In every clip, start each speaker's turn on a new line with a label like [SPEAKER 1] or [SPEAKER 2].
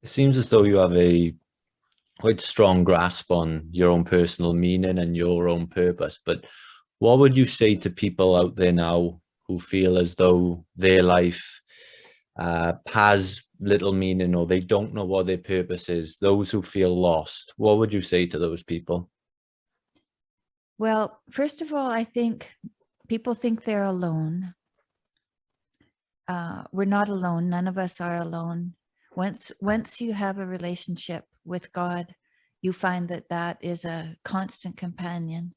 [SPEAKER 1] It seems as though you have a quite strong grasp on your own personal meaning and your own purpose. But what would you say to people out there now who feel as though their life has little meaning, or they don't know what their purpose is, those who feel lost? What would you say to those people?
[SPEAKER 2] Well, first of all, I think people think they're alone. We're not alone. None of us are alone. Once you have a relationship with God, you find that that is a constant companion.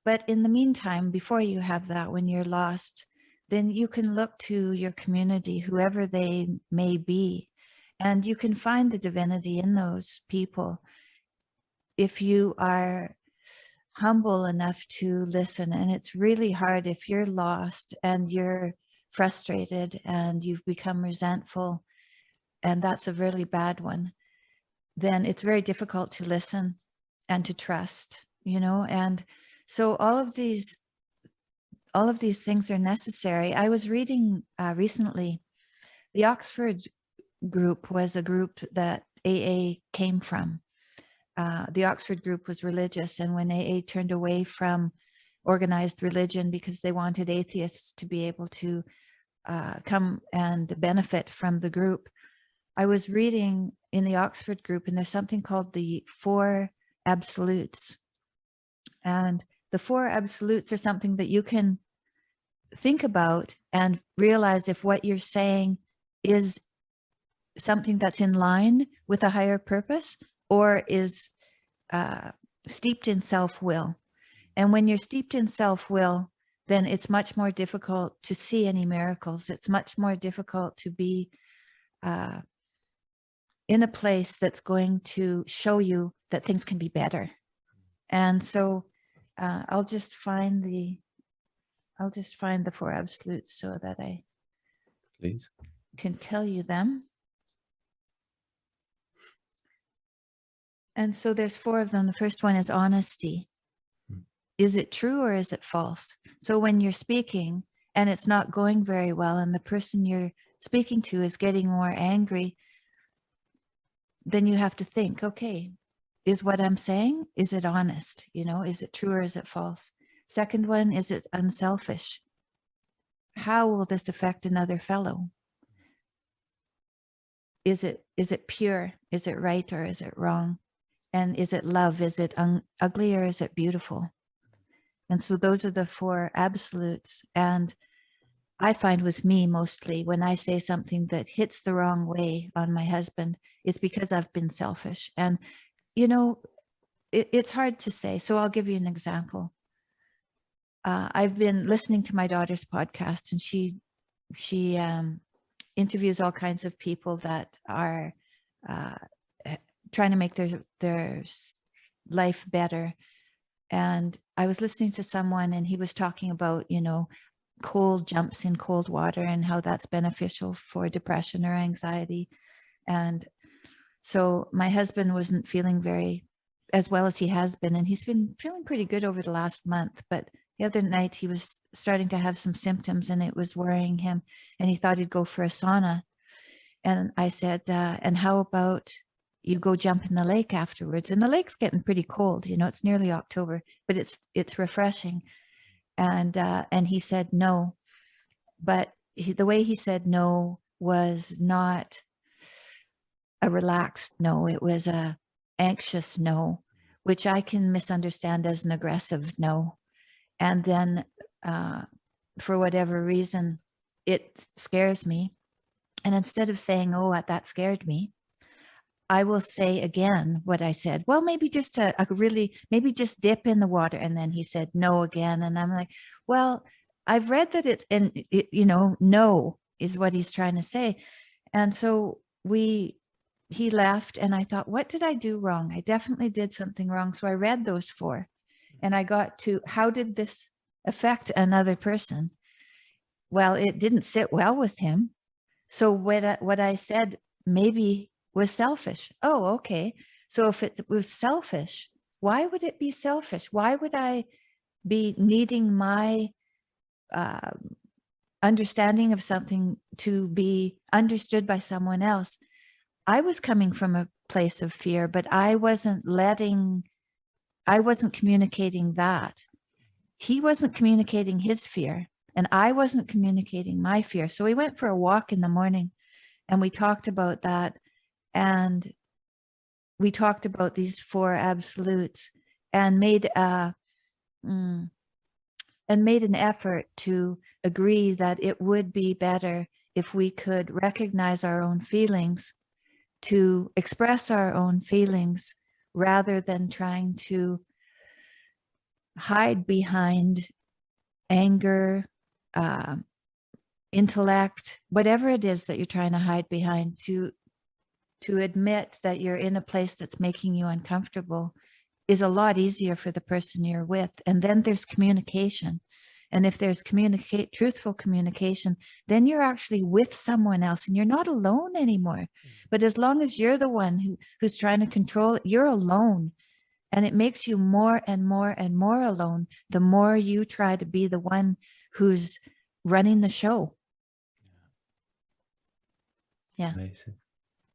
[SPEAKER 2] But in the meantime, before you have that, when you're lost, then you can look to your community, whoever they may be, and you can find the divinity in those people if you are humble enough to listen. And it's really hard if you're lost and you're frustrated and you've become resentful, and that's a really bad one. Then it's very difficult to listen and to trust, and so all of these things are necessary. I was reading recently, the Oxford group was a group that AA came from. The Oxford group was religious, and when AA turned away from organized religion because they wanted atheists to be able to come and benefit from the group, I was reading in the Oxford group, and there's something called the Four Absolutes. And the Four Absolutes are something that you can think about and realize if what you're saying is something that's in line with a higher purpose or is steeped in self-will. And when you're steeped in self-will, then it's much more difficult to see any miracles. It's much more difficult to be in a place that's going to show you that things can be better. And so I'll just find the Four Absolutes so that I
[SPEAKER 1] Please
[SPEAKER 2] can tell you them. And so there's four of them. The first one is honesty. Is it true or is it false? So when you're speaking and it's not going very well and the person you're speaking to is getting more angry, then you have to think, okay, is what I'm saying, is it honest? Is it true or is it false? Second one, is it unselfish? How will this affect another fellow? Is it pure? Is it right or is it wrong? And is it love? Is it ugly or is it beautiful? And so those are the four absolutes. And I find with me mostly when I say something that hits the wrong way on my husband, it's because I've been selfish. And, it's hard to say. So I'll give you an example. I've been listening to my daughter's podcast, and she interviews all kinds of people that are trying to make their life better. And I was listening to someone, and he was talking about, cold jumps in cold water and how that's beneficial for depression or anxiety. And so my husband wasn't feeling very as well as he has been, and he's been feeling pretty good over the last month. But the other night he was starting to have some symptoms and it was worrying him, and he thought he'd go for a sauna. And I said, and how about you go jump in the lake afterwards? And the lake's getting pretty cold, it's nearly October, but it's refreshing. And he said no, but the way he said no was not a relaxed no. It was a anxious no, which I can misunderstand as an aggressive no. And then for whatever reason, it scares me. And instead of saying, oh, that scared me, I will say again what I said. Well, maybe just maybe just dip in the water. And then he said no again. And I'm like, well, I've read that no is what he's trying to say. And so he left, and I thought, what did I do wrong? I definitely did something wrong. So I read those four, and I got to, how did this affect another person? Well, it didn't sit well with him. So what I said maybe was selfish. Oh, okay. So if it was selfish, why would it be selfish? Why would I be needing my understanding of something to be understood by someone else? I was coming from a place of fear, but I wasn't communicating that. He wasn't communicating his fear, and I wasn't communicating my fear. So we went for a walk in the morning and we talked about that. And we talked about these four absolutes and made an effort to agree that it would be better if we could recognize our own feelings, to express our own feelings rather than trying to hide behind anger, intellect, whatever it is that you're trying to hide behind, to admit that you're in a place that's making you uncomfortable is a lot easier for the person you're with. And then there's communication. And if there's truthful communication, then you're actually with someone else and you're not alone anymore. But as long as you're the one who's trying to control it, you're alone. And it makes you more and more and more alone the more you try to be the one who's running the show. Yeah.
[SPEAKER 1] Amazing.